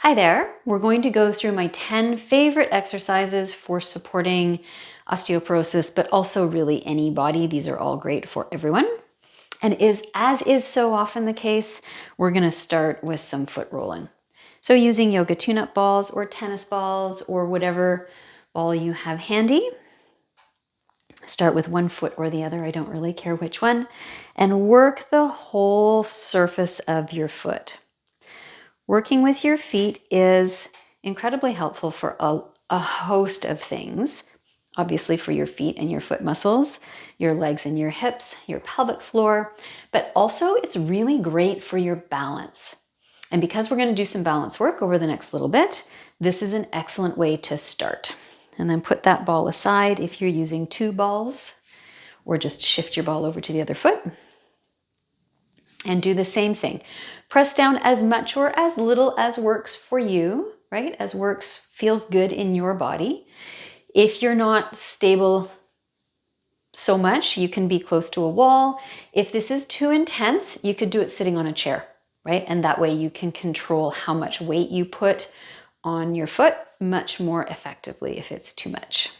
Hi there. We're going to go through my 10 favorite exercises for supporting osteoporosis, but also really any body. These are all great for everyone. And as is so often the case, we're going to start with some foot rolling. So using yoga tune-up balls or tennis balls or whatever ball you have handy. Start with one foot or the other, I don't really care which one, and work the whole surface of your foot. Working with your feet is incredibly helpful for a host of things. Obviously for your feet and your foot muscles, your legs and your hips, your pelvic floor, but also it's really great for your balance. And because we're going to do some balance work over the next little bit, this is an excellent way to start. And then put that ball aside if you're using two balls, or just shift your ball over to the other foot. And do the same thing. Press down as much or as little as works for you, right? As feels good in your body. If you're not stable so much, you can be close to a wall. If this is too intense, you could do it sitting on a chair, right? And that way you can control how much weight you put on your foot much more effectively if it's too much.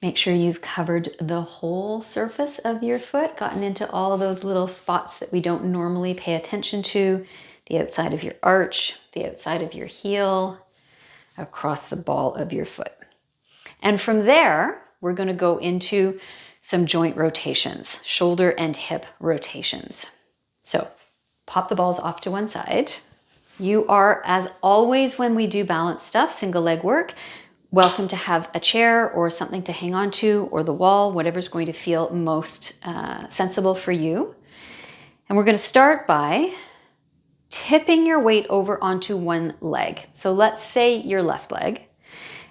Make sure you've covered the whole surface of your foot, gotten into all those little spots that we don't normally pay attention to, the outside of your arch, the outside of your heel, across the ball of your foot. And from there, we're going to go into some joint rotations, shoulder and hip rotations. So pop the balls off to one side. You are, as always when we do balance stuff, single leg work, welcome to have a chair or something to hang on to, or the wall, whatever's going to feel most sensible for you. And we're going to start by tipping your weight over onto one leg. So let's say your left leg,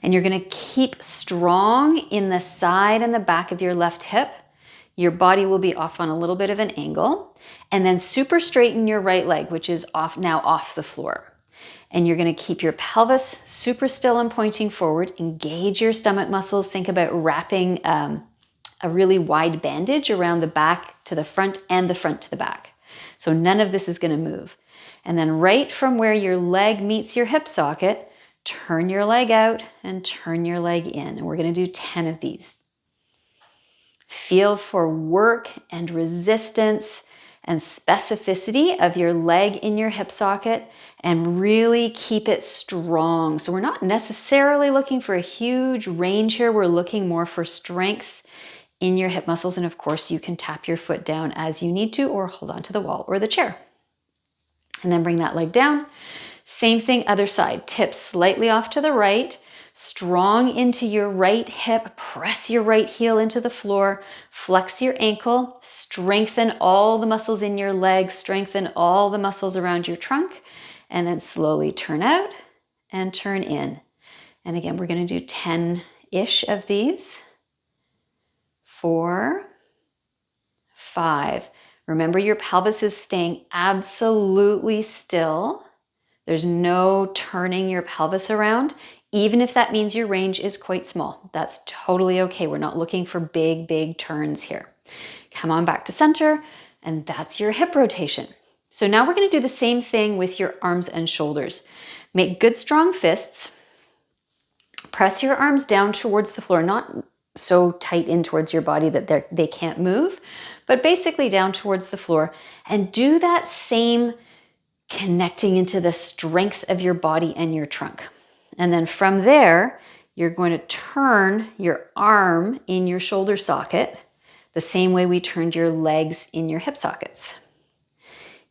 and you're going to keep strong in the side and the back of your left hip. Your body will be off on a little bit of an angle, and then super straighten your right leg, which is now off the floor. And you're going to keep your pelvis super still and pointing forward. Engage your stomach muscles. Think about wrapping a really wide bandage around the back to the front and the front to the back. So none of this is going to move. And then right from where your leg meets your hip socket, turn your leg out and turn your leg in. And we're going to do 10 of these. Feel for work and resistance and specificity of your leg in your hip socket, and really keep it strong. So we're not necessarily looking for a huge range here. We're looking more for strength in your hip muscles. And of course, you can tap your foot down as you need to, or hold on to the wall or the chair. And then bring that leg down. Same thing, other side. Tip slightly off to the right. Strong into your right hip, press your right heel into the floor, flex your ankle, strengthen all the muscles in your legs, strengthen all the muscles around your trunk, and then slowly turn out and turn in. And again, we're going to do 10-ish of these. 4, 5. Remember, your pelvis is staying absolutely still. There's no turning your pelvis around. Even if that means your range is quite small, that's totally okay. We're not looking for big, big turns here. Come on back to center, and that's your hip rotation. So now we're going to do the same thing with your arms and shoulders. Make good, strong fists. Press your arms down towards the floor, not so tight in towards your body that they can't move, but basically down towards the floor. And do that same connecting into the strength of your body and your trunk. And then from there, you're going to turn your arm in your shoulder socket the same way we turned your legs in your hip sockets.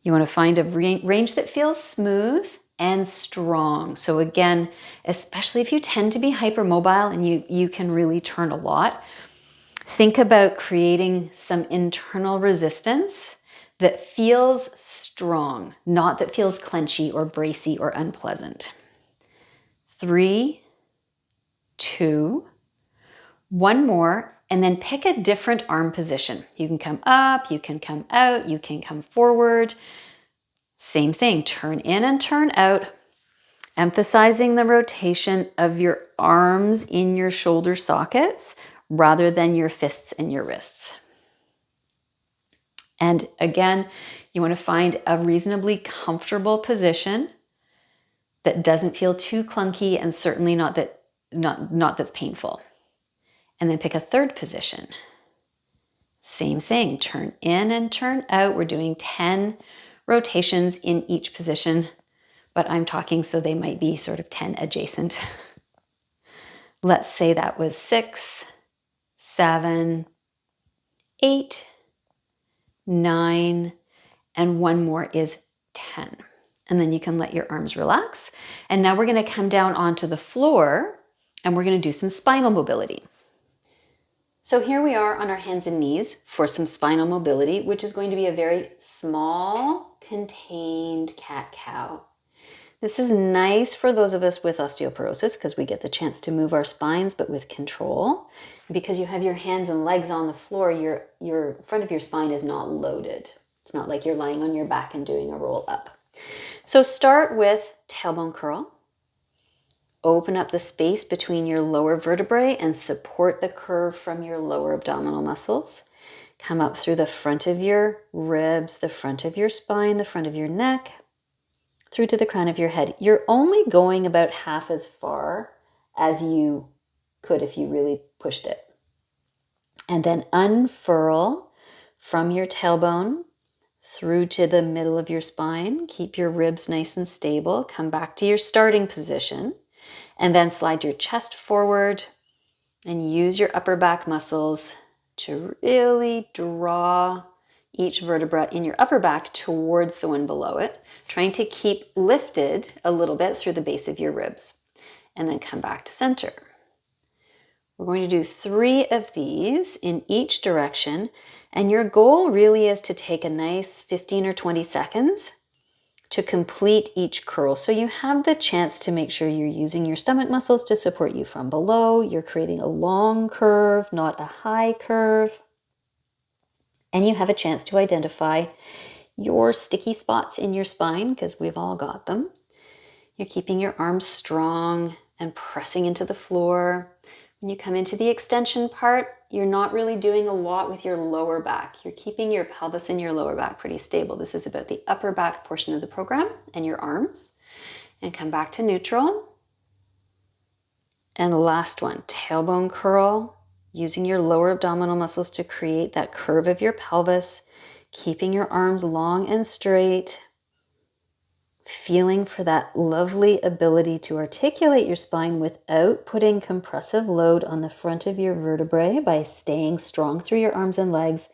You want to find a range that feels smooth and strong. So again, especially if you tend to be hypermobile and you can really turn a lot, think about creating some internal resistance that feels strong, not that feels clenchy or bracey or unpleasant. 3, 2, 1 more, and then pick a different arm position. You can come up, you can come out, you can come forward. Same thing, turn in and turn out, emphasizing the rotation of your arms in your shoulder sockets rather than your fists and your wrists. And again, you want to find a reasonably comfortable position that doesn't feel too clunky and certainly not that's painful. And then pick a third position. Same thing, turn in and turn out. We're doing 10 rotations in each position, but I'm talking so they might be sort of 10 adjacent. Let's say that was 6, 7, 8, 9, and one more is 10. And then you can let your arms relax. And now we're going to come down onto the floor and we're going to do some spinal mobility. So here we are on our hands and knees for some spinal mobility, which is going to be a very small, contained cat-cow. This is nice for those of us with osteoporosis because we get the chance to move our spines, but with control. Because you have your hands and legs on the floor, your front of your spine is not loaded. It's not like you're lying on your back and doing a roll up. So start with tailbone curl. Open up the space between your lower vertebrae and support the curve from your lower abdominal muscles. Come up through the front of your ribs, the front of your spine, the front of your neck, through to the crown of your head. You're only going about half as far as you could if you really pushed it. And then unfurl from your tailbone through to the middle of your spine. Keep your ribs nice and stable. Come back to your starting position. And then slide your chest forward and use your upper back muscles to really draw each vertebra in your upper back towards the one below it, trying to keep lifted a little bit through the base of your ribs. And then come back to center. We're going to do 3 of these in each direction. And your goal really is to take a nice 15 or 20 seconds to complete each curl. So you have the chance to make sure you're using your stomach muscles to support you from below. You're creating a long curve, not a high curve. And you have a chance to identify your sticky spots in your spine, because we've all got them. You're keeping your arms strong and pressing into the floor. When you come into the extension part, you're not really doing a lot with your lower back. You're keeping your pelvis and your lower back pretty stable. This is about the upper back portion of the program and your arms. And come back to neutral. And the last one, tailbone curl, using your lower abdominal muscles to create that curve of your pelvis, keeping your arms long and straight, feeling for that lovely ability to articulate your spine without putting compressive load on the front of your vertebrae by staying strong through your arms and legs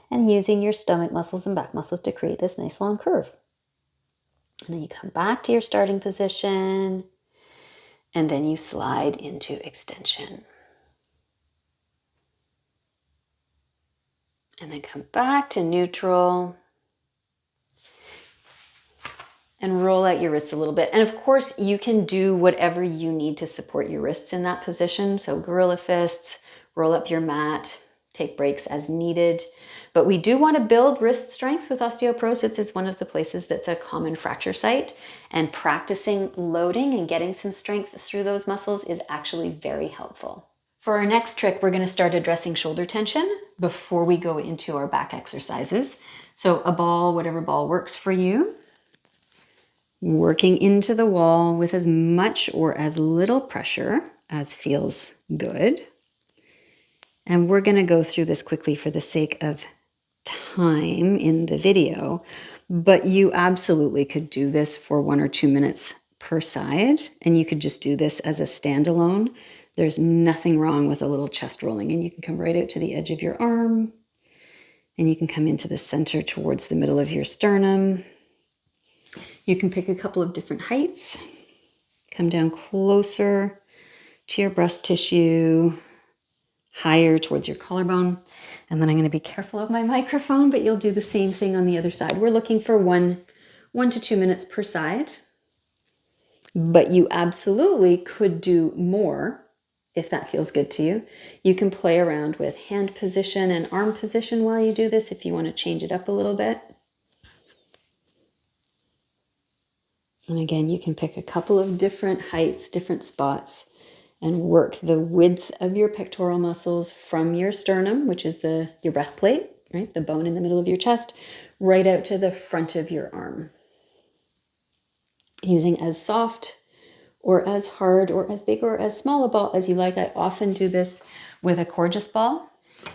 and using your stomach muscles and back muscles to create this nice long curve. And then you come back to your starting position and then you slide into extension. And then come back to neutral. And roll out your wrists a little bit. And of course, you can do whatever you need to support your wrists in that position. So gorilla fists, roll up your mat, take breaks as needed. But we do want to build wrist strength with osteoporosis. It's one of the places that's a common fracture site. And practicing loading and getting some strength through those muscles is actually very helpful. For our next trick, we're going to start addressing shoulder tension before we go into our back exercises. So a ball, whatever ball works for you. Working into the wall with as much or as little pressure as feels good. And we're going to go through this quickly for the sake of time in the video, but you absolutely could do this for 1 or 2 minutes per side, and you could just do this as a standalone. There's nothing wrong with a little chest rolling, and you can come right out to the edge of your arm, and you can come into the center towards the middle of your sternum. You can pick a couple of different heights, come down closer to your breast tissue, higher towards your collarbone. And then I'm going to be careful of my microphone, but you'll do the same thing on the other side. We're looking for 1 to 2 minutes per side, but you absolutely could do more if that feels good to you. You can play around with hand position and arm position while you do this if you want to change it up a little bit. And again, you can pick a couple of different heights, different spots, and work the width of your pectoral muscles from your sternum, which is your breastplate, right? The bone in the middle of your chest, right out to the front of your arm. Using as soft or as hard or as big or as small a ball as you like. I often do this with a cordless ball.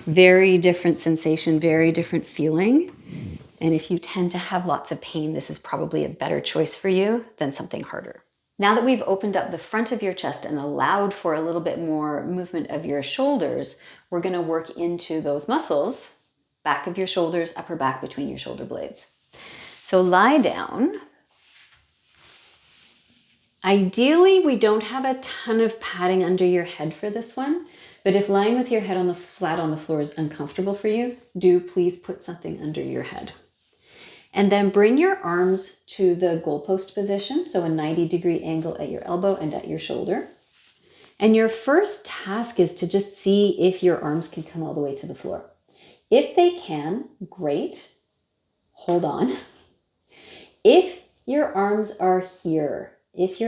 Very different sensation, very different feeling. And if you tend to have lots of pain, this is probably a better choice for you than something harder. Now that we've opened up the front of your chest and allowed for a little bit more movement of your shoulders, we're going to work into those muscles, back of your shoulders, upper back between your shoulder blades. So lie down. Ideally, we don't have a ton of padding under your head for this one, but if lying with your head on the flat on the floor is uncomfortable for you, do please put something under your head. And then bring your arms to the goalpost position, so a 90-degree angle at your elbow and at your shoulder. And your first task is to just see if your arms can come all the way to the floor. If they can, great. Hold on. If your arms are here, if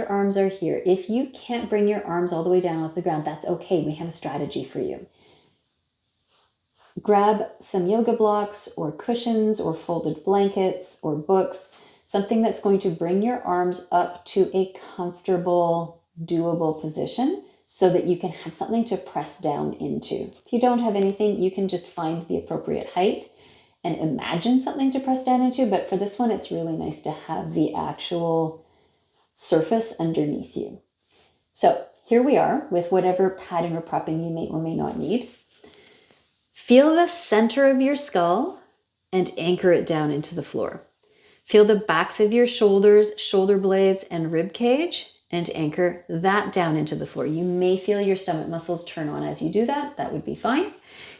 you can't bring your arms all the way down off the ground, that's okay. We have a strategy for you. Grab some yoga blocks or cushions or folded blankets or books, something that's going to bring your arms up to a comfortable, doable position so that you can have something to press down into. If you don't have anything, you can just find the appropriate height and imagine something to press down into. But for this one, it's really nice to have the actual surface underneath you. So here we are with whatever padding or propping you may or may not need. Feel the center of your skull and anchor it down into the floor. Feel the backs of your shoulders, shoulder blades, and rib cage, and anchor that down into the floor. You may feel your stomach muscles turn on as you do that. That would be fine.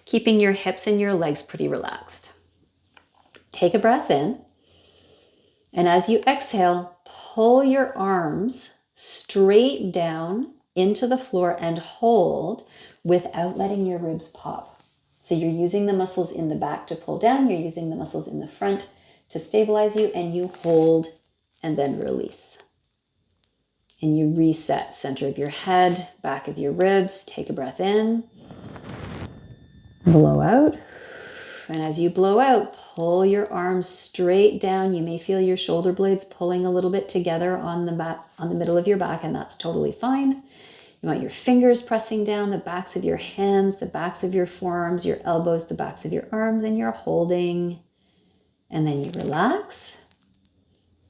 Keeping your hips and your legs pretty relaxed. Take a breath in. And as you exhale, pull your arms straight down into the floor and hold without letting your ribs pop. So you're using the muscles in the back to pull down, you're using the muscles in the front to stabilize you, and you hold and then release. And you reset center of your head, back of your ribs. Take a breath in, blow out. And as you blow out, pull your arms straight down. You may feel your shoulder blades pulling a little bit together on the back, on the middle of your back, and that's totally fine. You want your fingers pressing down, the backs of your hands, the backs of your forearms, your elbows, the backs of your arms, and you're holding. And then you relax.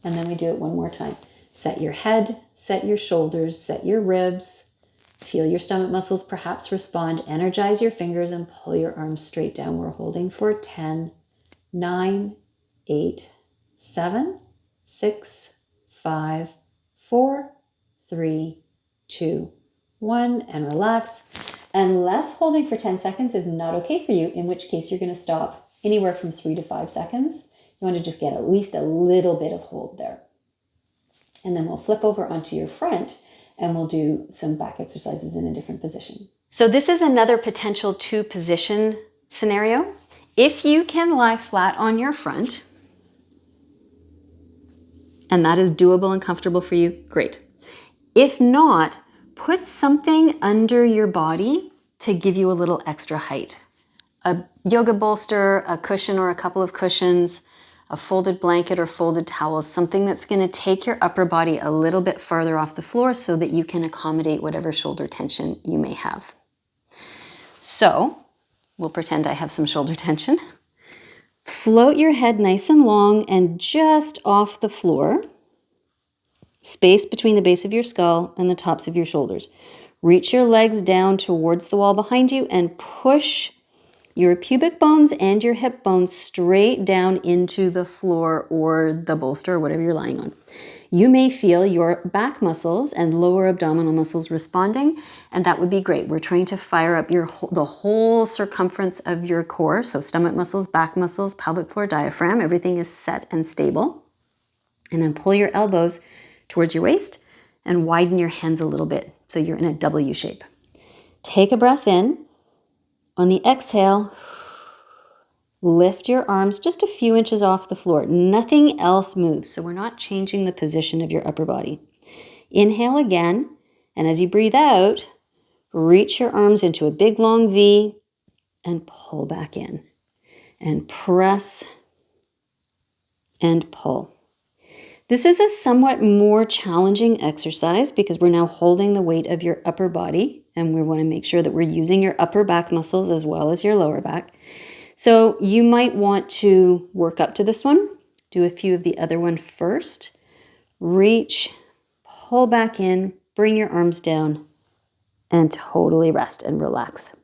And then we do it one more time. Set your head, set your shoulders, set your ribs. Feel your stomach muscles perhaps respond. Energize your fingers and pull your arms straight down. We're holding for 10, 9, 8, 7, 6, 5, 4, 3, 2, 1, and relax. Unless holding for 10 seconds is not okay for you, in which case you're going to stop anywhere from 3 to 5 seconds. You want to just get at least a little bit of hold there. And then we'll flip over onto your front and we'll do some back exercises in a different position. So this is another potential 2-position scenario. If you can lie flat on your front, and that is doable and comfortable for you, great. If not, put something under your body to give you a little extra height. A yoga bolster, a cushion or a couple of cushions, a folded blanket or folded towels, something that's going to take your upper body a little bit farther off the floor so that you can accommodate whatever shoulder tension you may have. So we'll pretend I have some shoulder tension. Float your head nice and long and just off the floor. Space between the base of your skull and the tops of your shoulders. Reach your legs down towards the wall behind you and push your pubic bones and your hip bones straight down into the floor or the bolster or whatever you're lying on. You may feel your back muscles and lower abdominal muscles responding, and that would be great. We're trying to fire up the whole circumference of your core, so stomach muscles, back muscles, pelvic floor, diaphragm, everything is set and stable. And then pull your elbows towards your waist and widen your hands a little bit so you're in a W shape. Take a breath in. On the exhale, lift your arms just a few inches off the floor. Nothing else moves, so we're not changing the position of your upper body. Inhale again, and as you breathe out, reach your arms into a big long V and pull back in. and press and pull. This is a somewhat more challenging exercise because we're now holding the weight of your upper body, and we want to make sure that we're using your upper back muscles as well as your lower back. So you might want to work up to this one, do a few of the other one first, reach, pull back in, bring your arms down, and totally rest and relax.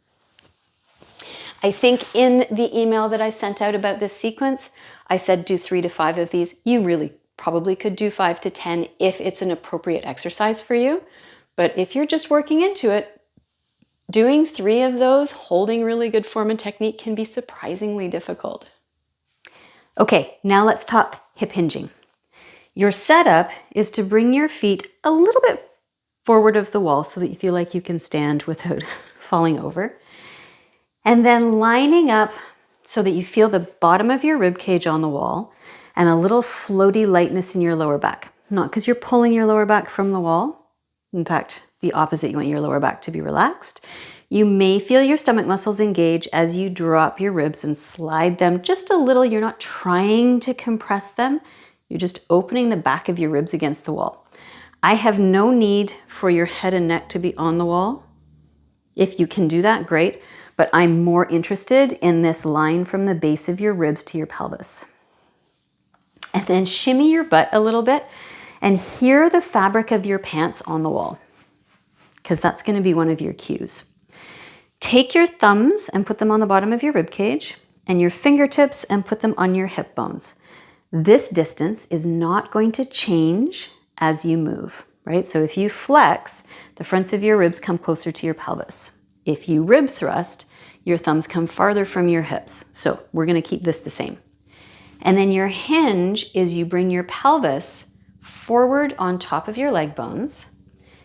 I think in the email that I sent out about this sequence, I said do 3 to 5 of these. You really probably could do 5 to 10 if it's an appropriate exercise for you. But if you're just working into it, doing 3 of those, holding really good form and technique can be surprisingly difficult. Okay, now let's talk hip hinging. Your setup is to bring your feet a little bit forward of the wall so that you feel like you can stand without falling over. And then lining up so that you feel the bottom of your rib cage on the wall and a little floaty lightness in your lower back. Not because you're pulling your lower back from the wall. In fact, the opposite, you want your lower back to be relaxed. You may feel your stomach muscles engage as you drop your ribs and slide them just a little. You're not trying to compress them. You're just opening the back of your ribs against the wall. I have no need for your head and neck to be on the wall. If you can do that, great. But I'm more interested in this line from the base of your ribs to your pelvis. And then shimmy your butt a little bit and hear the fabric of your pants on the wall, because that's going to be one of your cues. Take your thumbs and put them on the bottom of your rib cage and your fingertips and put them on your hip bones. This distance is not going to change as you move, right? So if you flex, the fronts of your ribs come closer to your pelvis. If you rib thrust, your thumbs come farther from your hips. So we're going to keep this the same. And then your hinge is you bring your pelvis forward on top of your leg bones.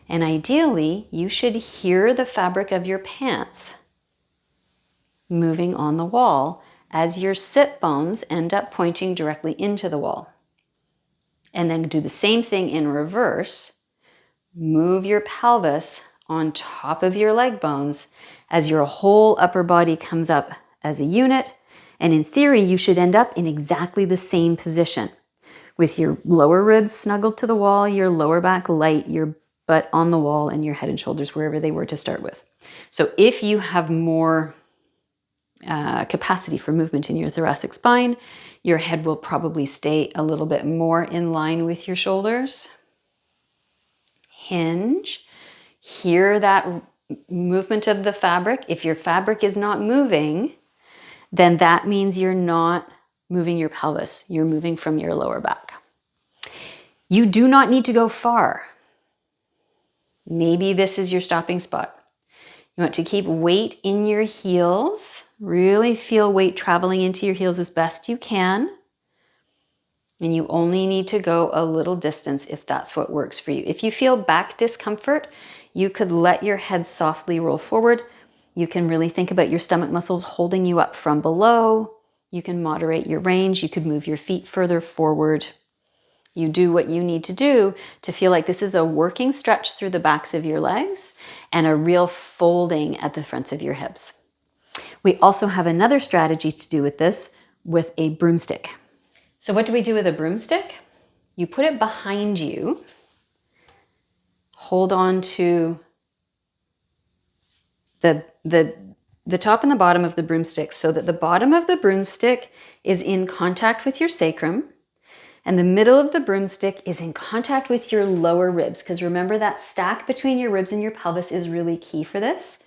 And ideally, you should hear the fabric of your pants moving on the wall as your sit bones end up pointing directly into the wall. And then do the same thing in reverse. Move your pelvis on top of your leg bones as your whole upper body comes up as a unit. And in theory, you should end up in exactly the same position with your lower ribs snuggled to the wall, your lower back light, your butt on the wall, and your head and shoulders wherever they were to start with. So if you have more capacity for movement in your thoracic spine, your head will probably stay a little bit more in line with your shoulders. Hinge. Hear that movement of the fabric. If your fabric is not moving, then that means you're not moving your pelvis. You're moving from your lower back. You do not need to go far. Maybe this is your stopping spot. You want to keep weight in your heels. Really feel weight traveling into your heels as best you can. And you only need to go a little distance if that's what works for you. If you feel back discomfort, you could let your head softly roll forward. You can really think about your stomach muscles holding you up from below. You can moderate your range. You could move your feet further forward. You do what you need to do to feel like this is a working stretch through the backs of your legs and a real folding at the fronts of your hips. We also have another strategy to do with this with a broomstick. So what do we do with a broomstick? You put it behind you, hold on to the top and the bottom of the broomstick so that the bottom of the broomstick is in contact with your sacrum and the middle of the broomstick is in contact with your lower ribs, because remember that stack between your ribs and your pelvis is really key for this.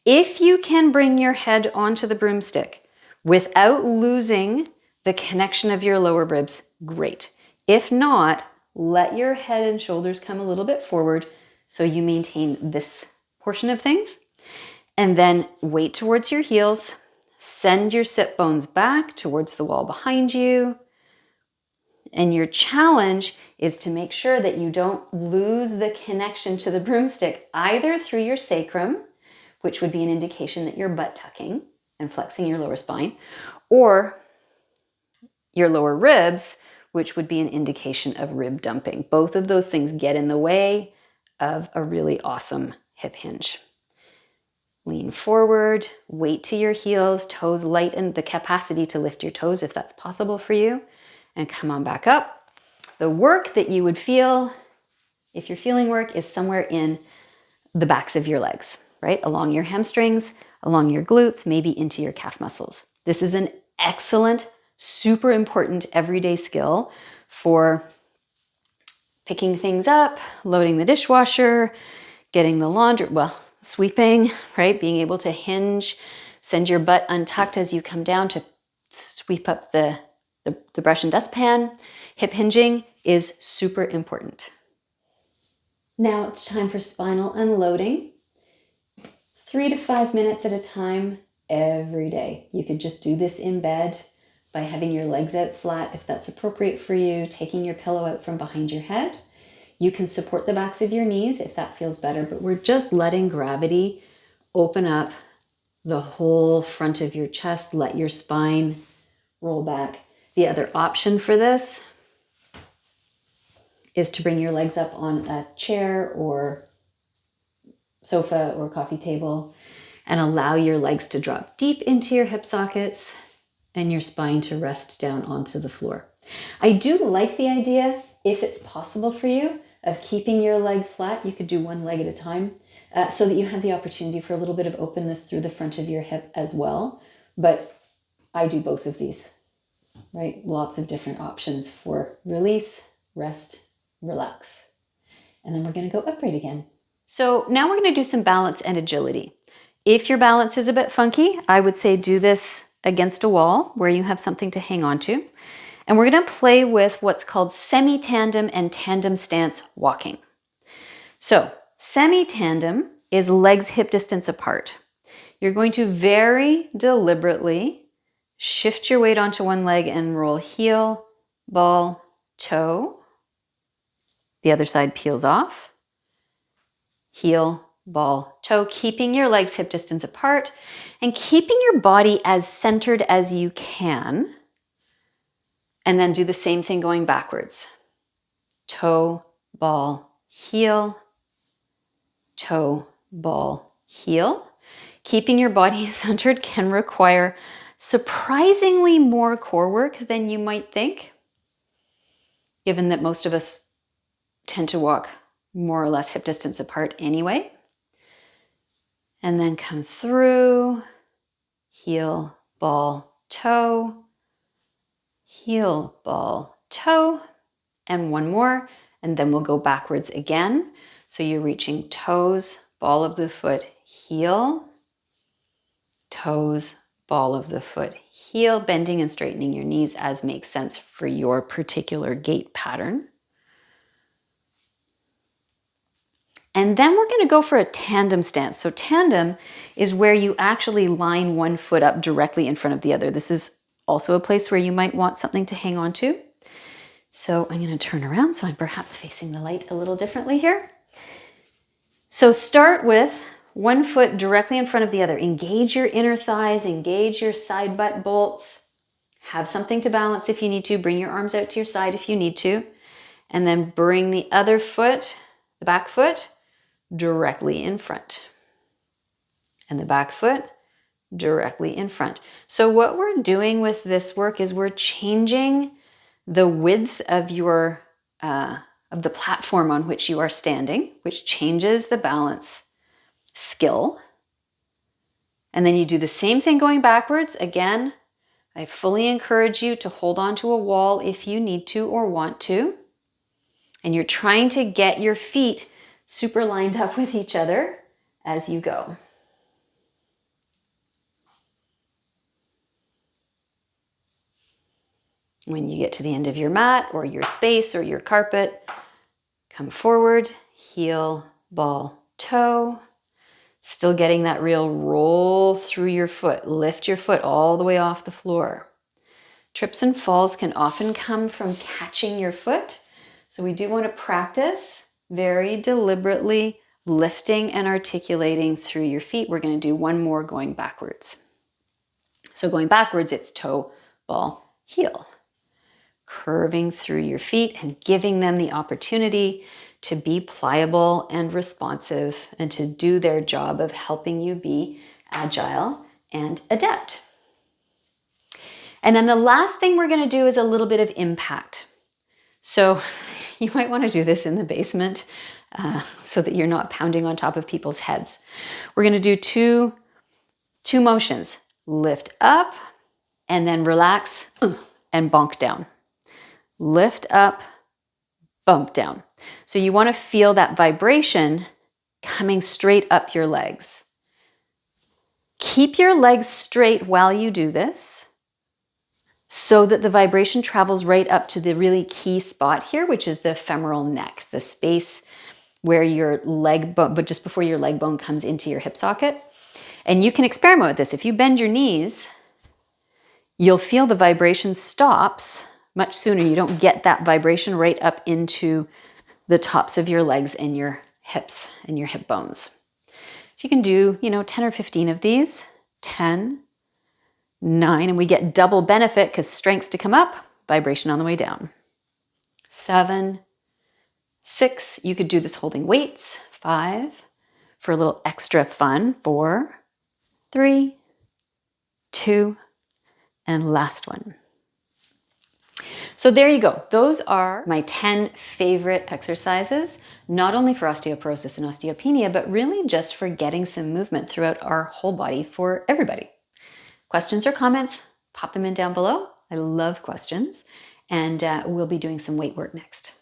If you can bring your head onto the broomstick without losing the connection of your lower ribs, great. If not, let your head and shoulders come a little bit forward so you maintain this portion of things. And then weight towards your heels. Send your sit bones back towards the wall behind you. And your challenge is to make sure that you don't lose the connection to the broomstick, either through your sacrum, which would be an indication that you're butt tucking and flexing your lower spine, or your lower ribs, which would be an indication of rib dumping. Both of those things get in the way of a really awesome hip hinge. Lean forward, weight to your heels, toes lighten, the capacity to lift your toes if that's possible for you. And come on back up. The work that you would feel, if you're feeling work, is somewhere in the backs of your legs, right? Along your hamstrings, along your glutes, maybe into your calf muscles. This is an excellent, super important everyday skill for picking things up, loading the dishwasher, getting the laundry, sweeping, right? Being able to hinge, send your butt untucked as you come down to sweep up the brush and dustpan. Hip hinging is super important. Now it's time for spinal unloading. 3 to 5 minutes at a time every day. You could just do this in bed by having your legs out flat if that's appropriate for you, taking your pillow out from behind your head. You can support the backs of your knees if that feels better, but we're just letting gravity open up the whole front of your chest. Let your spine roll back. The other option for this is to bring your legs up on a chair or sofa or coffee table and allow your legs to drop deep into your hip sockets and your spine to rest down onto the floor. I do like the idea, if it's possible for you, of keeping your leg flat. You could do one leg at a time so that you have the opportunity for a little bit of openness through the front of your hip as well. But I do both of these, right? Lots of different options for release, rest, relax. And then we're going to go upright again. So now we're going to do some balance and agility. If your balance is a bit funky, I would say do this against a wall where you have something to hang on to. And we're going to play with what's called semi-tandem and tandem stance walking. So semi-tandem is legs hip distance apart. You're going to very deliberately shift your weight onto one leg and roll heel, ball, toe. The other side peels off. Heel, ball, toe, keeping your legs hip distance apart and keeping your body as centered as you can. And then do the same thing going backwards. Toe, ball, heel, toe, ball, heel. Keeping your body centered can require surprisingly more core work than you might think, given that most of us tend to walk more or less hip distance apart anyway. And then come through, heel, ball, toe, heel, ball, toe, and one more, and then we'll go backwards again. So you're reaching toes, ball of the foot, heel, toes, ball of the foot, heel, bending and straightening your knees as makes sense for your particular gait pattern. And then we're going to go for a tandem stance. So tandem is where you actually line one foot up directly in front of the other. This is also a place where you might want something to hang on to. So I'm going to turn around so I'm perhaps facing the light a little differently here. So start with one foot directly in front of the other. Engage your inner thighs, engage your side butt bolts. Have something to balance if you need to. Bring your arms out to your side if you need to. And then bring the other foot, the back foot, directly in front. And the back foot directly in front. So what we're doing with this work is we're changing the width of your of the platform on which you are standing, which changes the balance skill. And then you do the same thing going backwards. Again, I fully encourage you to hold on to a wall if you need to or want to. And you're trying to get your feet super lined up with each other as you go. When you get to the end of your mat or your space or your carpet, come forward, heel, ball, toe. Still getting that real roll through your foot. Lift your foot all the way off the floor. Trips and falls can often come from catching your foot. So we do want to practice very deliberately lifting and articulating through your feet. We're going to do one more going backwards. So going backwards, it's toe, ball, heel. Curving through your feet and giving them the opportunity to be pliable and responsive and to do their job of helping you be agile and adept. And then the last thing we're going to do is a little bit of impact. So you might want to do this in the basement so that you're not pounding on top of people's heads. We're going to do two motions. Lift up and then relax and bonk down. Lift up, bonk down. So you want to feel that vibration coming straight up your legs. Keep your legs straight while you do this so that the vibration travels right up to the really key spot here, which is the femoral neck, the space where your leg bone, but just before your leg bone comes into your hip socket. And you can experiment with this. If you bend your knees, you'll feel the vibration stops much sooner. You don't get that vibration right up into the tops of your legs and your hips and your hip bones. So you can do, 10 or 15 of these, 10, 9, and we get double benefit because strength to come up, vibration on the way down. 7, 6, you could do this holding weights. 5, for a little extra fun. 4, 3, 2, and last one. So there you go. Those are my 10 favorite exercises, not only for osteoporosis and osteopenia, but really just for getting some movement throughout our whole body for everybody. Questions or comments, pop them in down below. I love questions. And we'll be doing some weight work next.